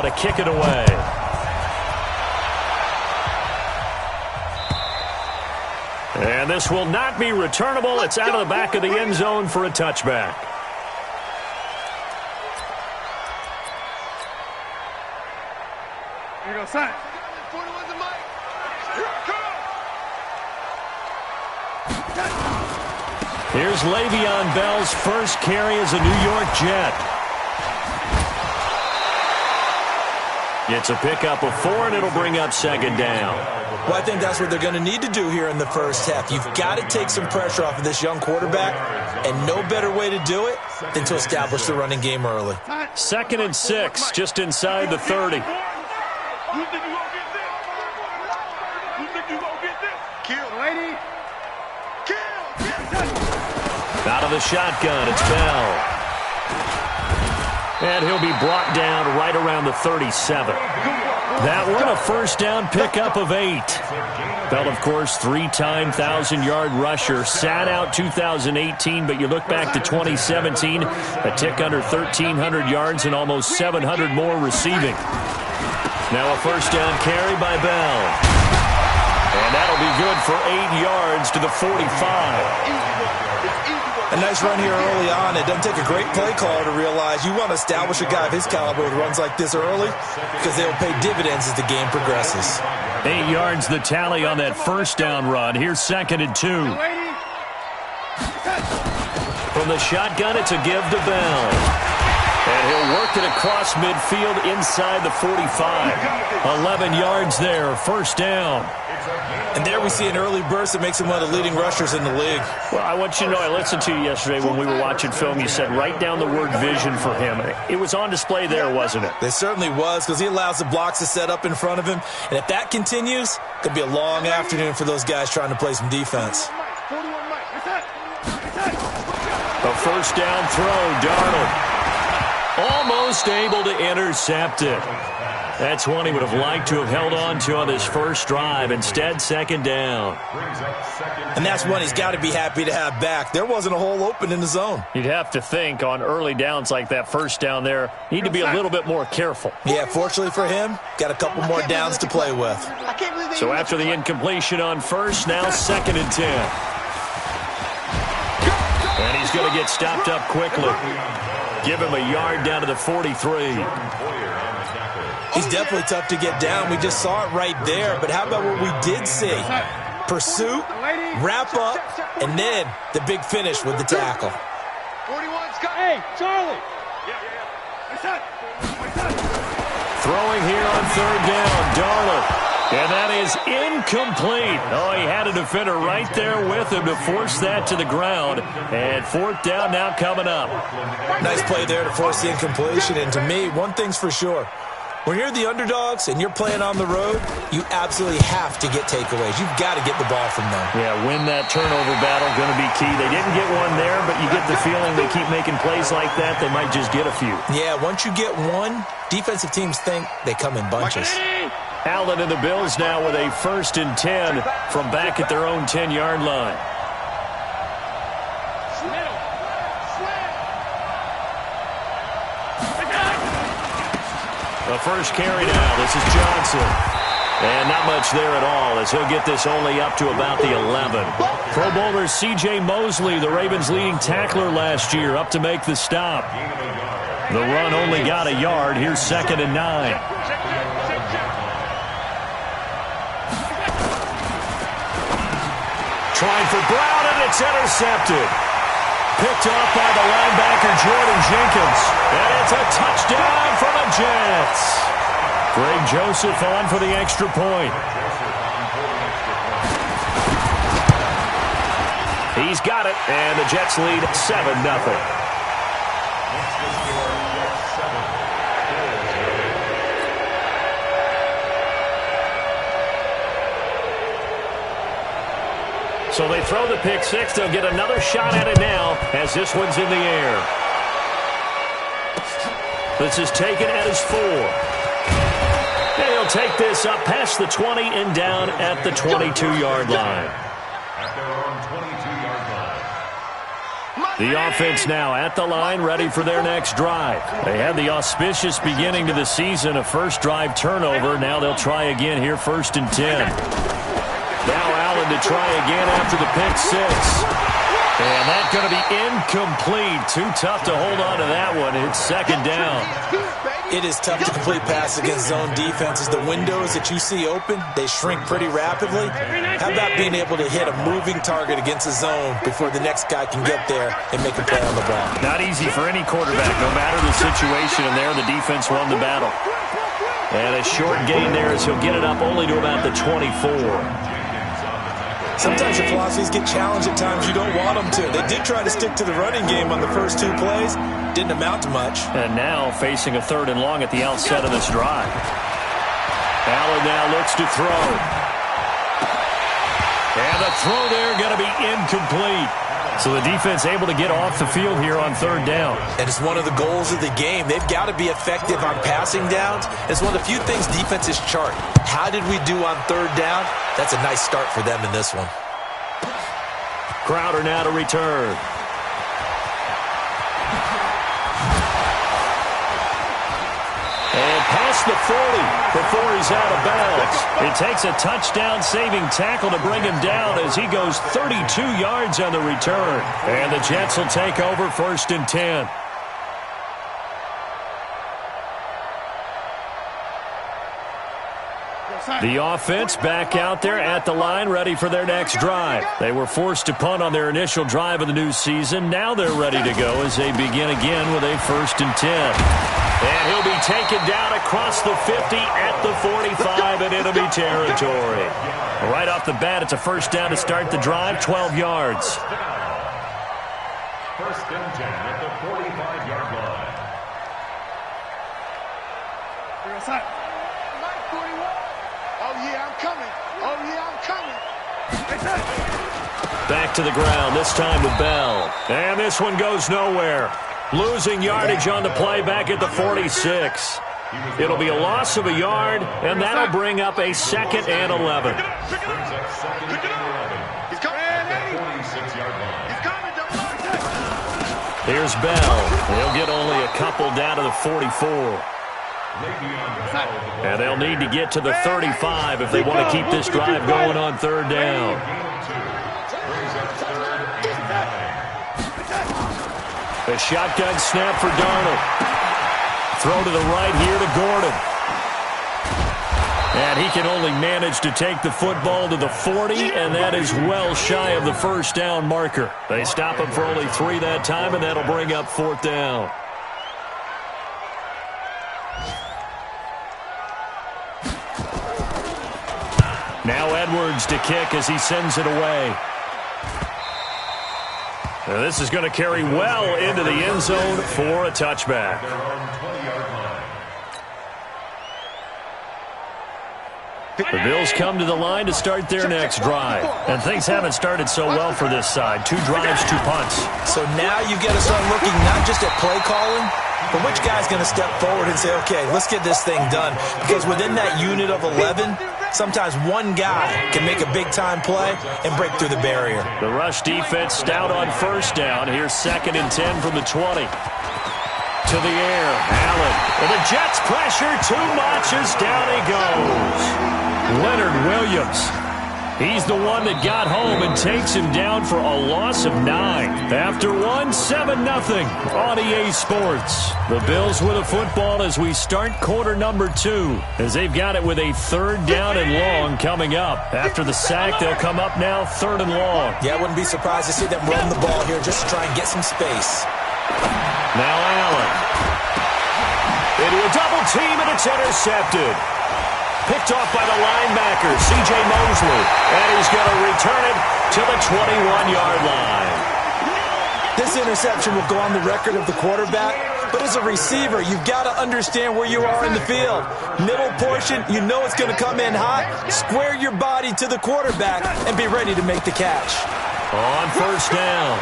now to kick it away. And this will not be returnable. It's out of the back of the end zone for a touchback. Here you go, son. Here's Le'Veon Bell's first carry as a New York Jet. It's a pickup of 4, and it'll bring up second down. Well, I think that's what they're going to need to do here in the first half. You've got to take some pressure off of this young quarterback, and no better way to do it than to establish the running game early. 2nd and 6, just inside the 30. You think you gonna get this? You think you gonna get this? Kill, lady. Kill. Out of the shotgun, it's Bell. And he'll be brought down right around the 37. That one, a first down pickup of 8. Bell, of course, 3-time 1,000-yard rusher. Sat out 2018, but you look back to 2017, a tick under 1,300 yards and almost 700 more receiving. Now a first down carry by Bell. And that'll be good for 8 yards to the 45. A nice run here early on. It doesn't take a great play caller to realize you want to establish a guy of his caliber with runs like this early because they'll pay dividends as the game progresses. 8 yards the tally on that first down run. Here's 2nd and 2. From the shotgun, it's a give to Bell. And he'll work it across midfield inside the 45. 11 yards there, first down. And there we see an early burst that makes him one of the leading rushers in the league. Well, I want you to know, I listened to you yesterday when we were watching film. You said write down the word vision for him. It was on display there, wasn't it? It certainly was, because he allows the blocks to set up in front of him. And if that continues, it could be a long afternoon for those guys trying to play some defense. A first down throw, Darnold. Almost able to intercept it. That's one he would have liked to have held on to on this first drive. Instead, second down. And that's one he's got to be happy to have back. There wasn't a hole open in the zone. You'd have to think on early downs like that first down there, need to be a little bit more careful. Yeah, fortunately for him, got a couple more downs to play with. So after the incompletion on first, now 2nd and 10. And he's going to get stopped up quickly. Give him a yard down to the 43. He's definitely tough to get down. We just saw it right there. But how about what we did see? Pursuit, wrap up, and then the big finish with the tackle. 41's got. Hey, Charlie. Throwing here on 3rd down, Darnold. And that is incomplete. Oh, he had a defender right there with him to force that to the ground. And 4th down now coming up. Nice play there to force the incompletion. And to me, one thing's for sure. When you're the underdogs and you're playing on the road, you absolutely have to get takeaways. You've got to get the ball from them. Yeah, win that turnover battle, going to be key. They didn't get one there, but you get the feeling they keep making plays like that, they might just get a few. Yeah, once you get one, defensive teams think they come in bunches. Allen and the Bills now with a 1st and 10 from back at their own 10-yard line. The first carry now. This is Johnson. And not much there at all as he'll get this only up to about the 11. Pro Bowler C.J. Mosley, the Ravens' leading tackler last year, up to make the stop. The run only got a yard. Here's 2nd and 9. Trying for Brown, and it's intercepted. Picked off by the linebacker, Jordan Jenkins. And it's a touchdown for the Jets. Greg Joseph on for the extra point. He's got it, and the Jets lead 7-0. So they throw the pick six. They'll get another shot at it now as this one's in the air. This is taken at his 4. And he'll take this up past the 20 and down at the 22-yard line. The offense now at the line, ready for their next drive. They had the auspicious beginning to the season, a first drive turnover. Now they'll try again here, 1st and 10. Now Allen to try again after the pick 6. And that's going to be incomplete. Too tough to hold on to that one. It's 2nd down. It is tough to complete pass against zone defenses. The windows that you see open, they shrink pretty rapidly. How about being able to hit a moving target against a zone before the next guy can get there and make a play on the ball? Not easy for any quarterback, no matter the situation. And there, the defense won the battle. And a short gain there as he'll get it up only to about the 24. Sometimes your philosophies get challenged at times you don't want them to. They did try to stick to the running game on the first 2 plays. Didn't amount to much. And now facing a 3rd and long at the outset of this drive. Allen now looks to throw. And the throw there going to be incomplete. So the defense able to get off the field here on 3rd down. And it's one of the goals of the game. They've got to be effective on passing downs. It's one of the few things defenses chart. How did we do on 3rd down? That's a nice start for them in this one. Crowder now to return. And past the 40 before he's out of bounds. It takes a touchdown-saving tackle to bring him down as he goes 32 yards on the return. And the Jets will take over, 1st and 10. The offense back out there at the line, ready for their next drive. They were forced to punt on their initial drive of the new season. Now they're ready to go as they begin again with a 1st and 10. And he'll be taken down across the 50 at the 45 and it'll be territory. Right off the bat, it's a 1st down to start the drive, 12 yards. 1st and 10 at the 45-yard line. Oh, yeah, I'm coming. Oh, yeah, I'm coming. Back to the ground, this time with Bell. And this one goes nowhere. Losing yardage on the play back at the 46. It'll be a loss of a yard, and that'll bring up a 2nd and 11. Here's Bell. He'll get only a couple down to the 44. And they'll need to get to the 35 if they want to keep this drive going on 3rd down. A shotgun snap for Darnold. Throw to the right here to Gordon. And he can only manage to take the football to the 40, and that is well shy of the 1st down marker. They stop him for only 3 that time, and that'll bring up 4th down. Now Edwards to kick as he sends it away. Now this is going to carry well into the end zone for a touchback. The Bills come to the line to start their next drive. And things haven't started so well for this side. 2 drives, 2 punts. So now you've got to start looking not just at play calling, but which guy's going to step forward and say, okay, let's get this thing done. Because within that unit of 11, sometimes one guy can make a big-time play and break through the barrier. The rush defense stout on 1st down. Here's 2nd and 10 from the 20. To the air, Allen. And the Jets pressure too much as down he goes. Leonard Williams. He's the one that got home and takes him down for a loss of 9. After one, 7-0 on EA Sports. The Bills with a football as we start quarter number 2. As they've got it with a 3rd down and long coming up. After the sack, they'll come up now 3rd and long. Yeah, I wouldn't be surprised to see them run the ball here just to try and get some space. Now Allen. Into a double team, and it's intercepted. Picked off by the linebacker, C.J. Mosley. And he's going to return it to the 21-yard line. This interception will go on the record of the quarterback, but as a receiver, you've got to understand where you are in the field. Middle portion, you know it's going to come in hot. Square your body to the quarterback and be ready to make the catch. On 1st down,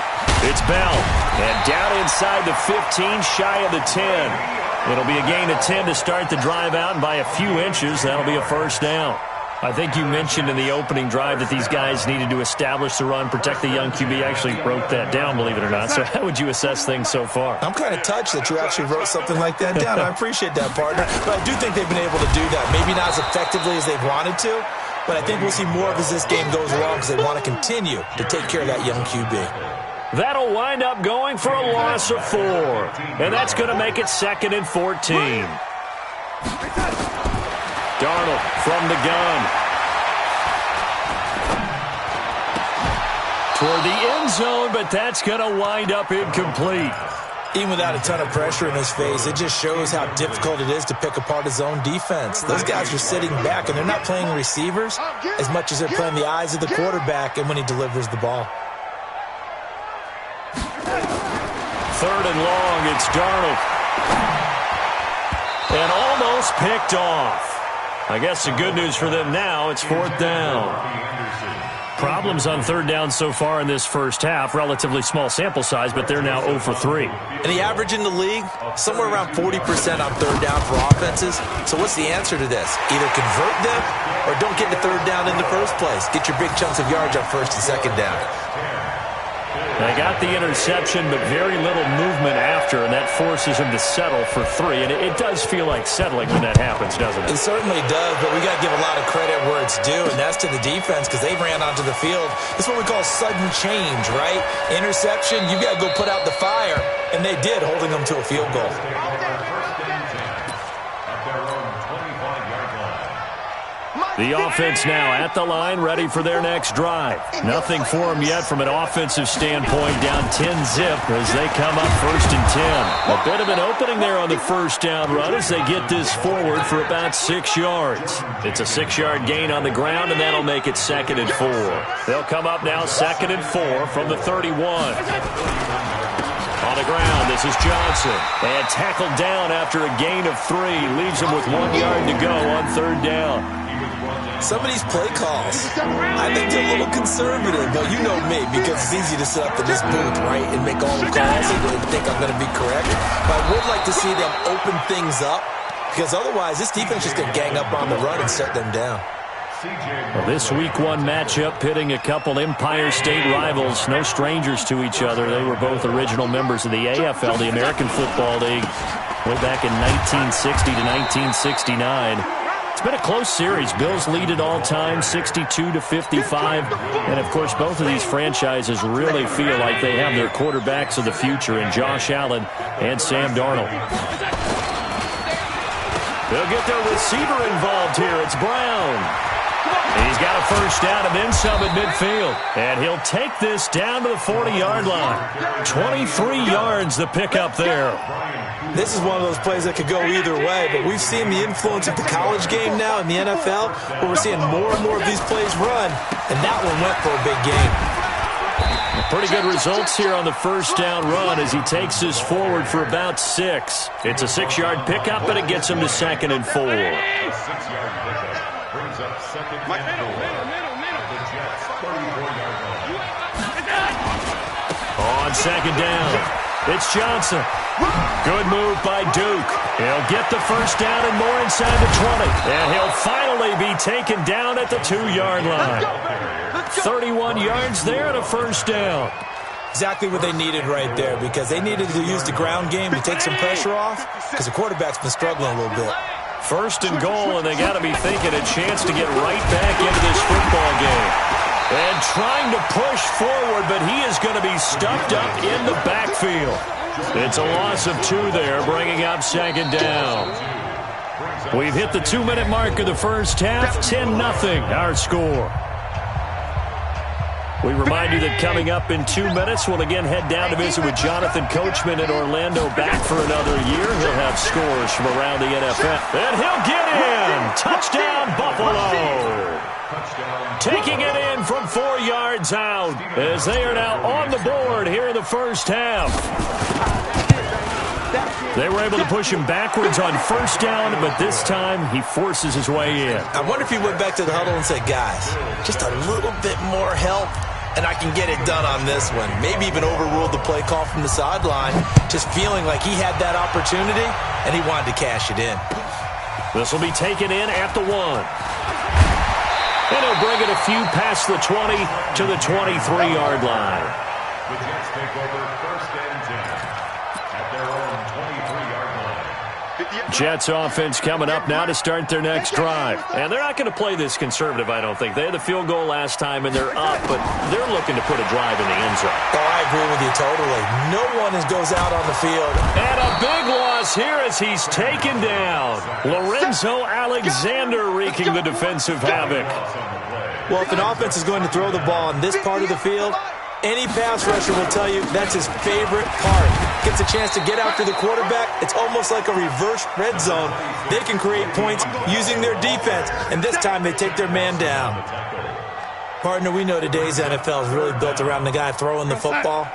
it's Bell. And down inside the 15, shy of the 10. It'll be a gain of 10 to start the drive out, and by a few inches, that'll be a 1st down. I think you mentioned in the opening drive that these guys needed to establish the run, protect the young QB. I actually wrote that down, believe it or not. So how would you assess things so far? I'm kind of touched that you actually wrote something like that down. I appreciate that, partner. But I do think they've been able to do that. Maybe not as effectively as they've wanted to, but I think we'll see more of as this game goes along because they want to continue to take care of that young QB. That'll wind up going for a loss of 4. And that's going to make it 2nd and 14. Darnold from the gun. Toward the end zone, but that's going to wind up incomplete. Even without a ton of pressure in his face, it just shows how difficult it is to pick apart his own defense. Those guys are sitting back, and they're not playing receivers as much as they're playing the eyes of the quarterback and when he delivers the ball. 3rd and long, it's Darnold. And almost picked off. I guess the good news for them now, it's 4th down. Problems on 3rd down so far in this first half. Relatively small sample size, but they're now 0 for 3. And the average in the league, somewhere around 40% on 3rd down for offenses. So what's the answer to this? Either convert them or don't get to 3rd down in the first place. Get your big chunks of yards on 1st and 2nd down. They got the interception, but very little movement after, and that forces him to settle for 3. And it does feel like settling when that happens, doesn't it? It certainly does, but we got to give a lot of credit where it's due, and that's to the defense because they ran onto the field. It's what we call sudden change, right? Interception, you got to go put out the fire, and they did, holding them to a field goal. The offense now at the line, ready for their next drive. Nothing for them yet from an offensive standpoint, down 10-zip as they come up 1st and 10. A bit of an opening there on the 1st down run as they get this forward for about 6 yards. It's a 6-yard gain on the ground, and that'll make it 2nd and 4. They'll come up now 2nd and 4 from the 31. On the ground, this is Johnson. And tackled down after a gain of 3. Leaves him with 1 yard to go on 3rd down. Some of these play calls, I think they're a little conservative, but you know me, because it's easy to sit up in this booth, right, and make all the calls and think I'm going to be correct. But I would like to see them open things up, because otherwise this defense is going to gang up on the run and shut them down. Well, this Week 1 matchup pitting a couple Empire State rivals, no strangers to each other. They were both original members of the AFL, the American Football League, way back in 1960 to 1969. It's been a close series. Bills lead it all time, 62-55. And, of course, both of these franchises really feel like they have their quarterbacks of the future in Josh Allen and Sam Darnold. They'll get their receiver involved here. It's Brown. He's got a 1st down and then some at midfield. And he'll take this down to the 40-yard line. 23 yards the pickup there. This is one of those plays that could go either way, but we've seen the influence of the college game now in the NFL, where we're seeing more and more of these plays run, and that one went for a big gain. Pretty good results here on the 1st down run as he takes this forward for about 6. It's a 6-yard pickup, but it gets him to 2nd and 4. On 2nd down, it's Johnson. Good move by Duke. He'll get the 1st down and more inside the 20. And he'll finally be taken down at the 2-yard line. 31 yards there and a 1st down. Exactly what they needed right there, because they needed to use the ground game to take some pressure off, because the quarterback's been struggling a little bit. 1st and goal, and they got to be thinking a chance to get right back into this football game. And trying to push forward, but he is going to be stuffed up in the backfield. It's a loss of 2 there, bringing up 2nd down. We've hit the 2-minute mark of the first half, 10-0 our score. We remind you that coming up in 2 minutes, we'll again head down to visit with Jonathan Coachman in Orlando, back for another year. He'll have scores from around the NFL. And he'll get in! Touchdown, Buffalo! Taking it in from 4 yards out as they are now on the board here in the first half. They were able to push him backwards on 1st down, but this time he forces his way in. I wonder if he went back to the huddle and said, guys, just a little bit more help, and I can get it done on this one. Maybe even overruled the play call from the sideline, just feeling like he had that opportunity, and he wanted to cash it in. This will be taken in at the 1. And he'll bring it a few past the 20 to the 23-yard line. The Jets take over 1st and 10 at their own 23-yard line. Jets offense coming up now to start their next drive. And they're not going to play this conservative, I don't think. They had the field goal last time, and they're up, but they're looking to put a drive in the end zone. Oh, I agree with you totally. No one goes out on the field. And a big loss here as he's taken down. Lorenzo Alexander wreaking the defensive havoc. Well, if an offense is going to throw the ball in this part of the field, any pass rusher will tell you that's his favorite part. Gets a chance to get after the quarterback. It's almost like a reverse red zone. They can create points using their defense, and this time they take their man down. Partner, we know today's NFL is really built around the guy throwing the football.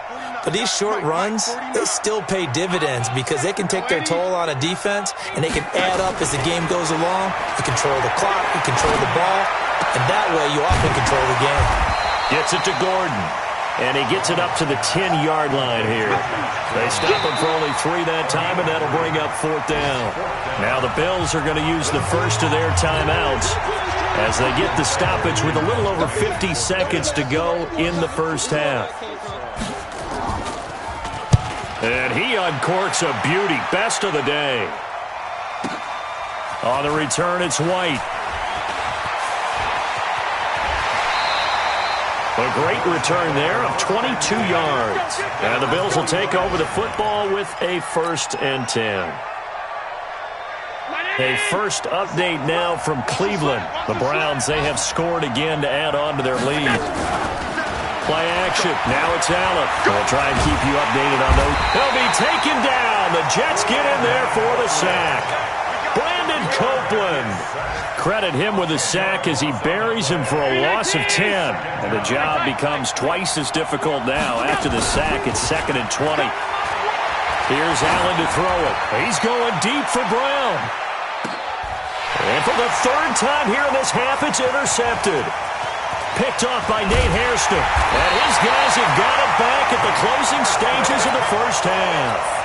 But these short runs, they still pay dividends because they can take their toll on a defense, and they can add up as the game goes along. You control the clock, you control the ball, and that way you often control the game. Gets it to Gordon. And he gets it up to the 10-yard line here. They stop him for only 3 that time, and that'll bring up 4th down. Now the Bills are going to use the first of their timeouts as they get the stoppage with a little over 50 seconds to go in the first half. And he uncorks a beauty. Best of the day. On the return, it's White. A great return there of 22 yards. And the Bills will take over the football with a 1st and 10. A first update now from Cleveland. The Browns, they have scored again to add on to their lead. Play action. Now it's Allen. We'll try and keep you updated on those. He'll be taken down. The Jets get in there for the sack. Brandon Copeland. Credit him with a sack as he buries him for a loss of 10. And the job becomes twice as difficult now. After the sack, it's 2nd and 20. Here's Allen to throw it. He's going deep for Brown. And for the 3rd time here in this half, it's intercepted. Picked off by Nate Hairston. And his guys have got it back at the closing stages of the first half.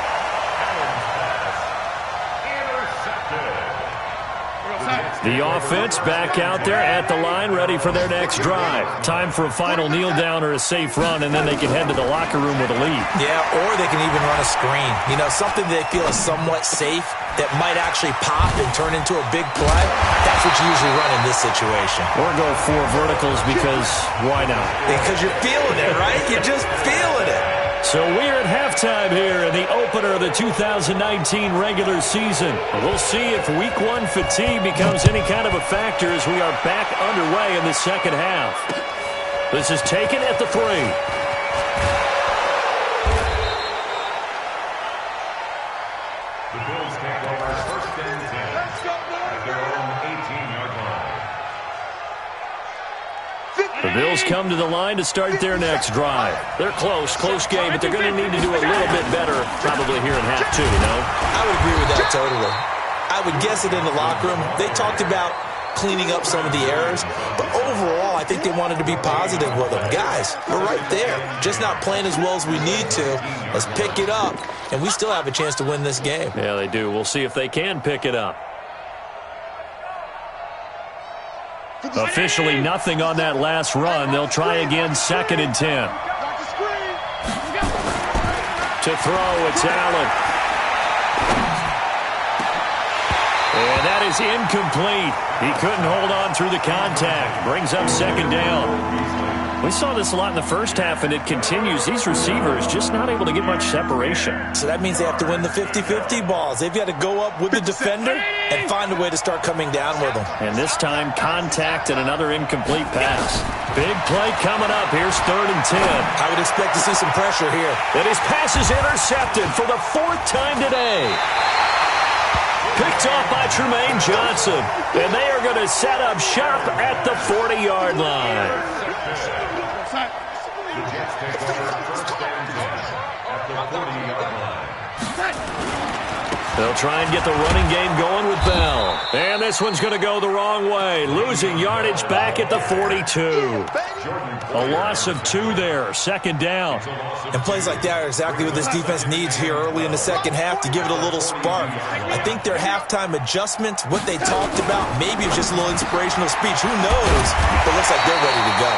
The offense back out there at the line, ready for their next drive. Time for a final kneel down or a safe run, and then they can head to the locker room with a lead. Yeah, or they can even run a screen. You know, something they feel is somewhat safe that might actually pop and turn into a big play. That's what you usually run in this situation. Or go 4 verticals because why not? Because you're feeling it, right? You're just feeling it. So we're at halftime here in the opener of the 2019 regular season. We'll see if Week 1 fatigue becomes any kind of a factor as we are back underway in the second half. This is taken at the 3. The Bills take over 1st and 10 at their own 18-yard line. The Bills come to the line to start their next drive. They're close game, but they're going to need to do a little bit better probably here in half 2, you know? I would agree with that totally. I would guess it in the locker room. They talked about cleaning up some of the errors, but overall, I think they wanted to be positive with them. Guys, we're right there. Just not playing as well as we need to. Let's pick it up, and we still have a chance to win this game. Yeah, they do. We'll see if they can pick it up. Officially nothing on that last run. They'll try again, 2nd and 10. To throw, it's Allen. And that is incomplete. He couldn't hold on through the contact. Brings up 2nd down. We saw this a lot in the first half, and it continues. These receivers just not able to get much separation. So that means they have to win the 50-50 balls. They've got to go up with the defender and find a way to start coming down with them. And this time, contact and another incomplete pass. Big play coming up. Here's 3rd and 10. I would expect to see some pressure here. And his pass is intercepted for the 4th time today. Picked off by Tremaine Johnson. And they are going to set up shop at the 40-yard line. The Jets take over 1st and 10 at the 40-yard line. They'll try and get the running game going with Bell. And this one's going to go the wrong way. Losing yardage back at the 42. A loss of 2 there. Second down. And plays like that are exactly what this defense needs here early in the second half to give it a little spark. I think their halftime adjustments, what they talked about, maybe it's just a little inspirational speech. Who knows? But it looks like they're ready to go.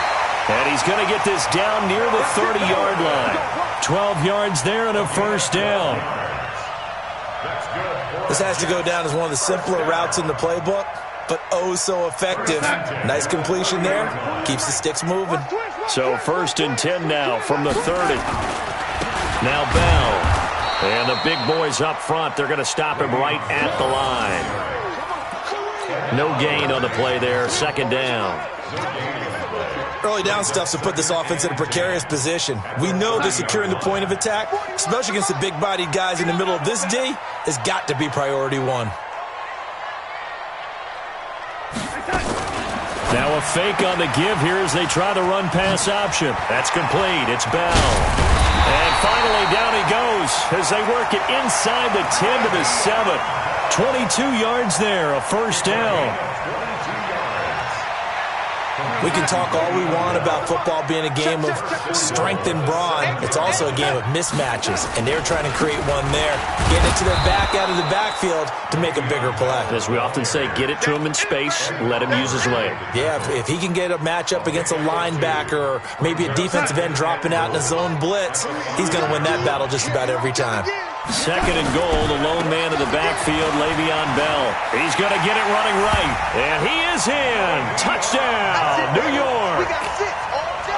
And he's going to get this down near the 30-yard line. 12 yards there and a first down. This has to go down as one of the simpler routes in the playbook, but oh so effective. Nice completion there. Keeps the sticks moving. So 1st and 10 now from the 30. Now Bell. And the big boys up front. They're going to stop him right at the line. No gain on the play there. Second down. Early down stuff to put this offense in a precarious position. We know they're securing the point of attack, especially against the big-bodied guys in the middle of this D, has got to be priority 1. Now a fake on the give here as they try the run-pass option. That's complete. It's Bell. And finally down he goes as they work it inside the 10 to the 7. 22 yards there, a first down. We can talk all we want about football being a game of strength and brawn. It's also a game of mismatches, and they're trying to create one there. Getting it to their back out of the backfield to make a bigger play. As we often say, get it to him in space, let him use his leg. Yeah, if he can get a matchup against a linebacker or maybe a defensive end dropping out in a zone blitz, he's going to win that battle just about every time. Second and goal, the lone man in the backfield, Le'Veon Bell. He's going to get it running right, and he is in. Touchdown, New York.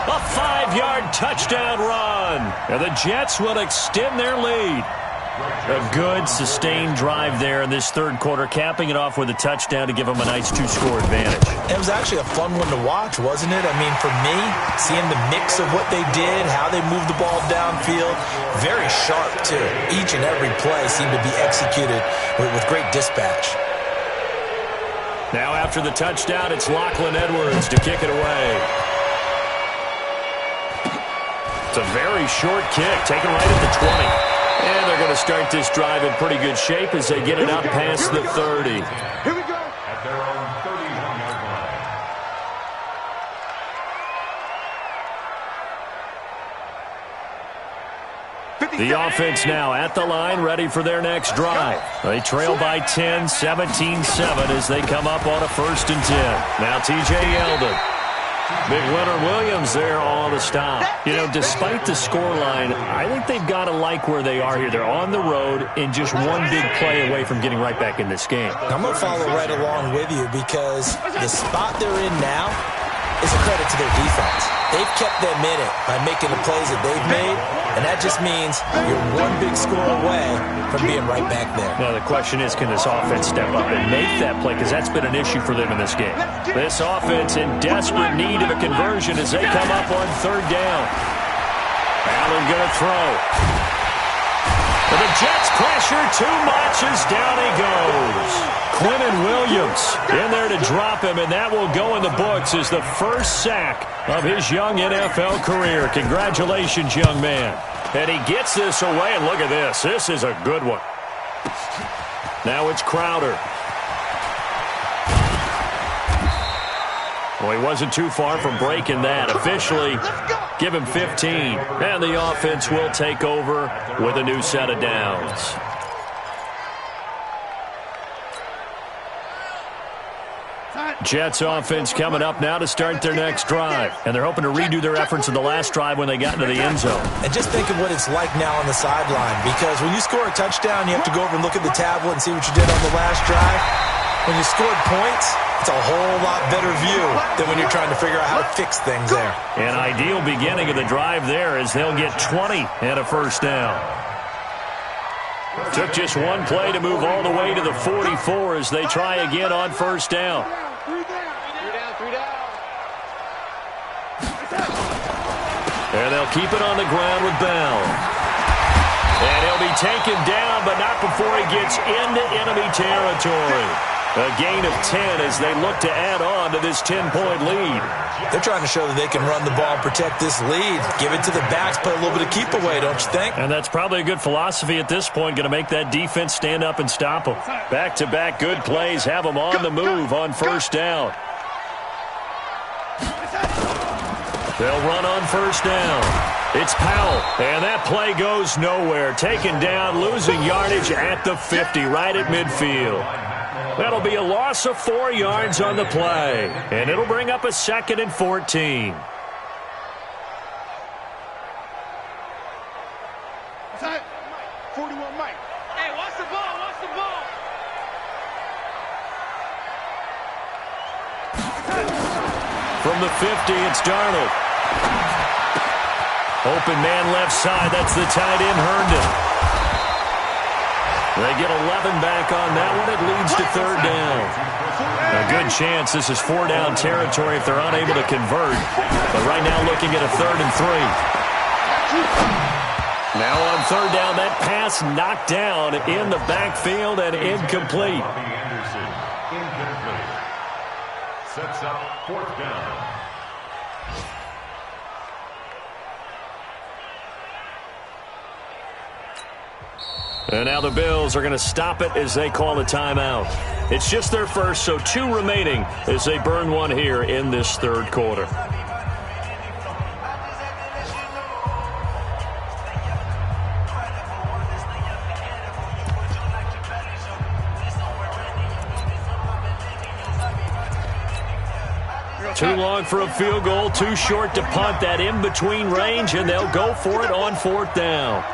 A 5-yard touchdown run. And the Jets will extend their lead. A good, sustained drive there in this third quarter, capping it off with a touchdown to give them a nice 2-score advantage. It was actually a fun one to watch, wasn't it? I mean, for me, seeing the mix of what they did, how they moved the ball downfield, very sharp, too. Each and every play seemed to be executed with great dispatch. Now after the touchdown, it's Lachlan Edwards to kick it away. It's a very short kick, taken right at the 20. And they're going to start this drive in pretty good shape as they get it out past the 30. Here we go. At their own 31-yard line. The offense now at the line, ready for their next drive. They trail by 10, 17-7 as they come up on a 1st and 10. Now T.J. Yeldon. Big Leonard Williams there on the stop. You know, despite the scoreline, I think they've got to like where they are here. They're on the road and just one big play away from getting right back in this game. I'm going to follow right along with you because the spot they're in now is a credit to their defense. They've kept them in it by making the plays that they've made, and that just means you're one big score away from being right back there. Now, the question is, can this offense step up and make that play? Because that's been an issue for them in this game. This offense in desperate need of a conversion as they come up on 3rd down. Allen going to throw. But the Jets pressure too much as down he goes. Quinnen Williams in there to drop him, and that will go in the books as the first sack of his young NFL career. Congratulations, young man. And he gets this away, and look at this. This is a good one. Now it's Crowder. Well, he wasn't too far from breaking that. Officially, give him 15. And the offense will take over with a new set of downs. Jets offense coming up now to start their next drive. And they're hoping to redo their efforts in the last drive when they got into the end zone. And just think of what it's like now on the sideline, because when you score a touchdown, you have to go over and look at the tablet and see what you did on the last drive. When you scored points, it's a whole lot better view than when you're trying to figure out how to fix things there. An ideal beginning of the drive there as they'll get 20 and a first down. Took just one play to move all the way to the 44 as they try again on 1st down. And they'll keep it on the ground with Bell. And he'll be taken down, but not before he gets into enemy territory. A gain of 10 as they look to add on to this 10-point lead. They're trying to show that they can run the ball and protect this lead. Give it to the backs, play a little bit of keep away, don't you think? And that's probably a good philosophy at this point, going to make that defense stand up and stop them. Back-to-back good plays have them on the move on first down. They'll run on first down. It's Powell, and that play goes nowhere. Taken down, losing yardage at the 50, right at midfield. That'll be a loss of 4 yards on the play, and it'll bring up a 2nd and 14. What's that? 41 Mike. Hey, watch the ball, watch the ball. From the 50, it's Darnold. Open man left side. That's the tight end, Herndon. They get 11 back on that one. It leads to 3rd down. A good chance this is 4-down territory if they're unable to convert. But right now looking at a 3rd and 3. Now on 3rd down, that pass knocked down in the backfield and incomplete. Incomplete. Sets up 4th down. And now the Bills are going to stop it as they call a timeout. It's just their first, so 2 remaining as they burn one here in this 3rd quarter. Too long for a field goal, too short to punt. That in-between range, and they'll go for it on 4th down.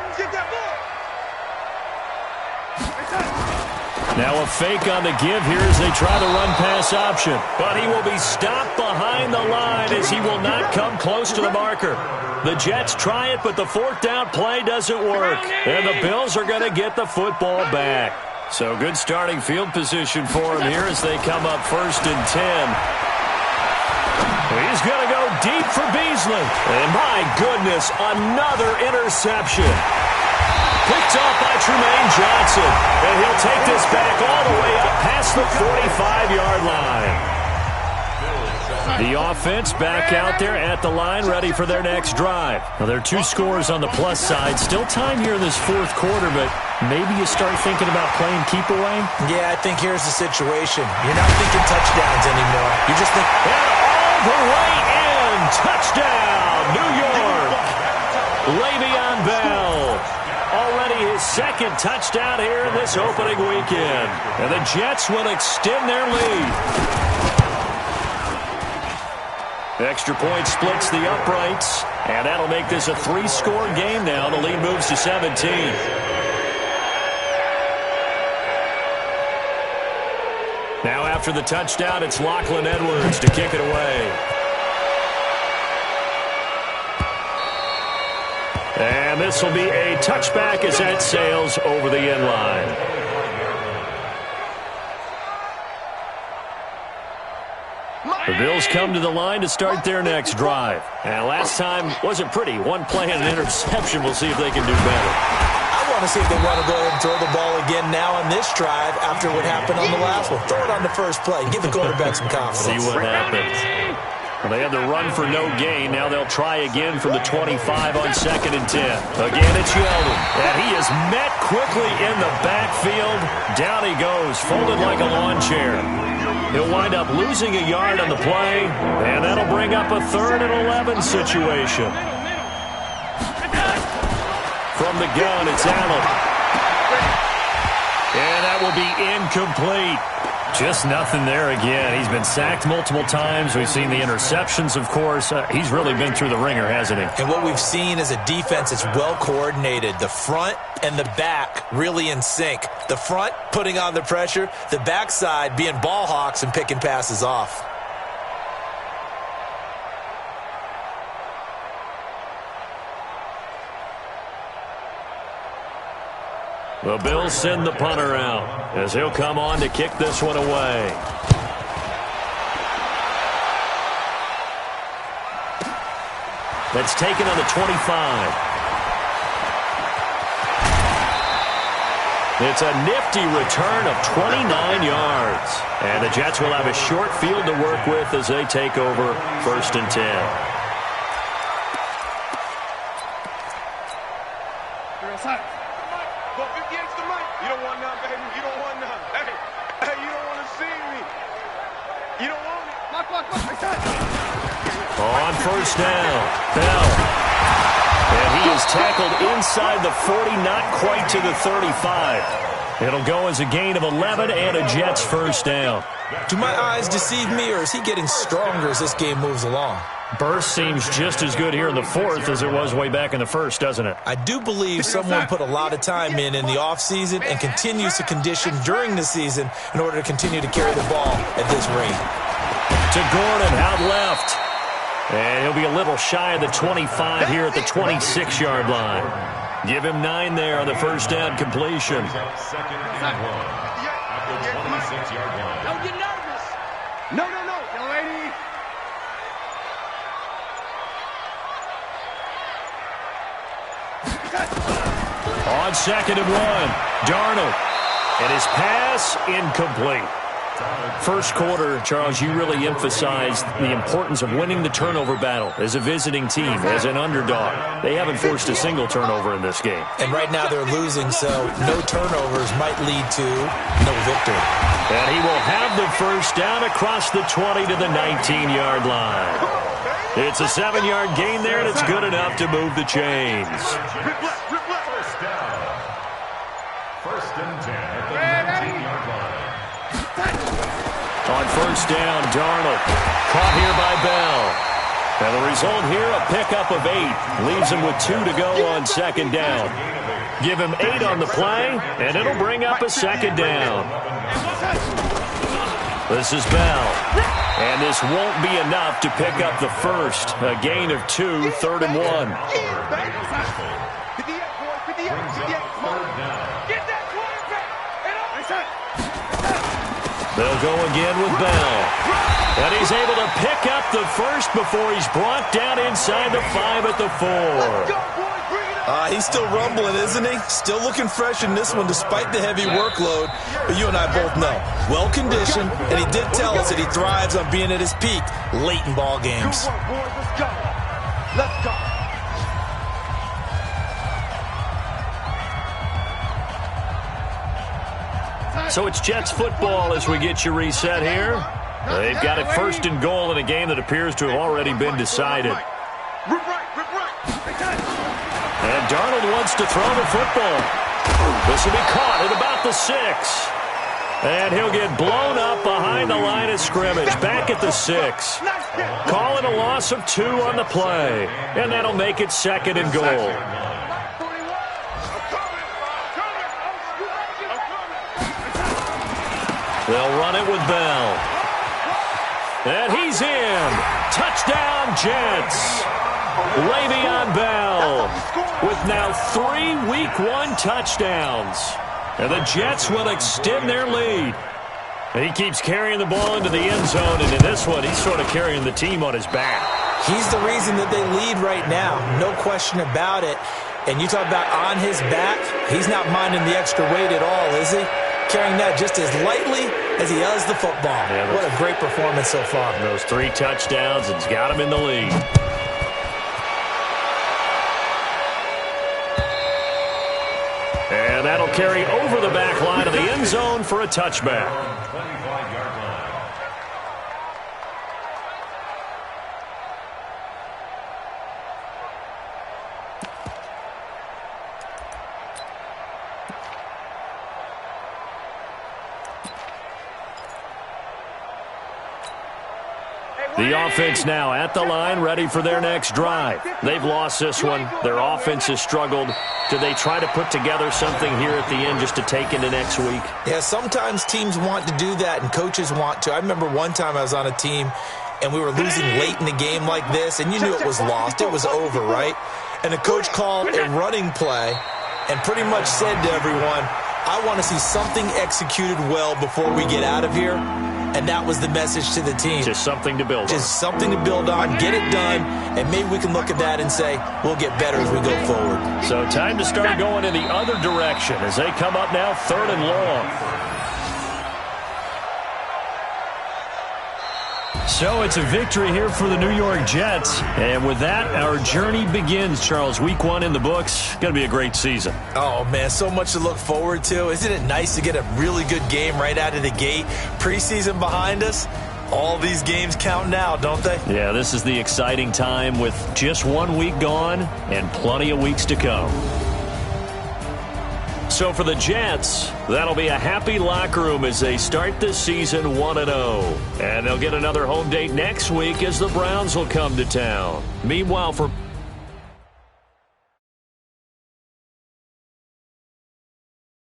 Now a fake on the give here as they try the run-pass option. But he will be stopped behind the line as he will not come close to the marker. The Jets try it, but the 4th down play doesn't work. And the Bills are going to get the football back. So good starting field position for him here as they come up 1st and 10. He's going to go deep for Beasley. And my goodness, another interception. Picked off by Tremaine Johnson. And he'll take this back all the way up past the 45-yard line. The offense back out there at the line, ready for their next drive. Now, there are 2 scores on the plus side. Still time here in this 4th quarter, but maybe you start thinking about playing keep away? Yeah, I think here's the situation. You're not thinking touchdowns anymore. You just think... And all the way in. Touchdown, New York. Le'Veon Bell. Already his 2nd touchdown here in this opening weekend. And the Jets will extend their lead. Extra point splits the uprights. And that'll make this a 3-score game now. The lead moves to 17. Now after the touchdown, it's Lachlan Edwards to kick it away. And this will be a touchback as that sails over the end line. The Bills come to the line to start their next drive. And last time wasn't pretty. 1 play and an interception. We'll see if they can do better. I want to see if they want to go ahead and throw the ball again now on this drive after what happened on the last one. Throw it on the first play. Give the quarterback some confidence. See what happens. Well, they had the run for no gain. Now they'll try again from the 25 on 2nd and 10. Again, it's Yeldon. And he is met quickly in the backfield. Down he goes, folded like a lawn chair. He'll wind up losing a yard on the play, and that'll bring up a 3rd and 11 situation. From the gun, it's Allen. And that will be incomplete. Just nothing there again. He's been sacked multiple times. We've seen the interceptions, of course. He's really been through the ringer, hasn't he? And what we've seen is a defense that's well coordinated. The front and the back really in sync. The front putting on the pressure. The backside being ball hawks and picking passes off. The Bills send the punter out as he'll come on to kick this one away. That's taken on the 25. It's a nifty return of 29 yards. And the Jets will have a short field to work with as they take over 1st and 10. You don't want none, baby. You don't want none. Hey, you don't want to see me. You don't want it. On 1st down, Bell. And he is tackled inside the 40, not quite to the 35. It'll go as a gain of 11 and a Jets 1st down. Do my eyes deceive me, or is he getting stronger as this game moves along? Burst seems just as good here in the 4th as it was way back in the 1st, doesn't it? I do believe someone put a lot of time in the offseason and continues to condition during the season in order to continue to carry the ball at this rate. To Gordon, out left. And he'll be a little shy of the 25 here at the 26-yard line. Give him 9 there on the 1st down completion. 2nd and 1 at the 26-yard line. Don't get nervous. No, young lady. On 2nd and 1, Darnold. And his pass incomplete. First quarter, Charles, you really emphasized the importance of winning the turnover battle as a visiting team, as an underdog. They haven't forced a single turnover in this game. And right now they're losing, so no turnovers might lead to no victory. And he will have the 1st down across the 20 to the 19-yard line. It's a 7-yard gain there, and it's good enough to move the chains. 1st down. 1st and 10 at the 19-yard line. On 1st down, Darnold. Caught here by Bell. And the result here, a pickup of 8. Leaves him with 2 to go on 2nd down. Give him 8 on the play, and it'll bring up a 2nd down. This is Bell. And this won't be enough to pick up the 1st. A gain of 2, 3rd and 1. They'll go again with Bell. And he's able to pick up the 1st before he's brought down inside the 5 at the 4. He's still rumbling, isn't he? Still looking fresh in this one despite the heavy workload. But you and I both know, well-conditioned, and he did tell us that he thrives on being at his peak late in ball games. Let's go. So it's Jets football as we get you reset here. They've got it 1st and goal in a game that appears to have already been decided. And Darnold wants to throw the football. This will be caught at about the 6. And he'll get blown up behind the line of scrimmage, back at the 6. Calling a loss of 2 on the play. And that'll make it 2nd and goal. They'll run it with Bell. And he's in. Touchdown, Jets. Le'Veon Bell with now 3 Week 1 touchdowns. And the Jets will extend their lead. And he keeps carrying the ball into the end zone, and in this one, he's sort of carrying the team on his back. He's the reason that they lead right now, no question about it. And you talk about on his back, he's not minding the extra weight at all, is he? Carrying that just as lightly as he does the football. Yeah, what a great performance so far. Those 3 touchdowns, it's got him in the lead. And that'll carry over the back line of the end zone for a touchback. 25-yard line. The offense now at the line, ready for their next drive. They've lost this one. Their offense has struggled. Do they try to put together something here at the end just to take into next week? Yeah, sometimes teams want to do that and coaches want to. I remember one time I was on a team and we were losing late in the game like this, and you knew it was lost. It was over, right? And the coach called a running play and pretty much said to everyone, I want to see something executed well before we get out of here. and that was the message to the team. Just something to build on. Just something to build on, get it done, and maybe we can look at that and say, we'll get better as we go forward. So time to start going in the other direction as they come up now 3rd and long. So it's a victory here for the New York Jets. And with that, our journey begins, Charles. Week 1 in the books. Going to be a great season. Oh, man, so much to look forward to. Isn't it nice to get a really good game right out of the gate? Preseason behind us. All these games count now, don't they? Yeah, this is the exciting time with just 1 week gone and plenty of weeks to come. So for the Jets, that'll be a happy locker room as they start this season 1-0. And they'll get another home date next week as the Browns will come to town. Meanwhile, for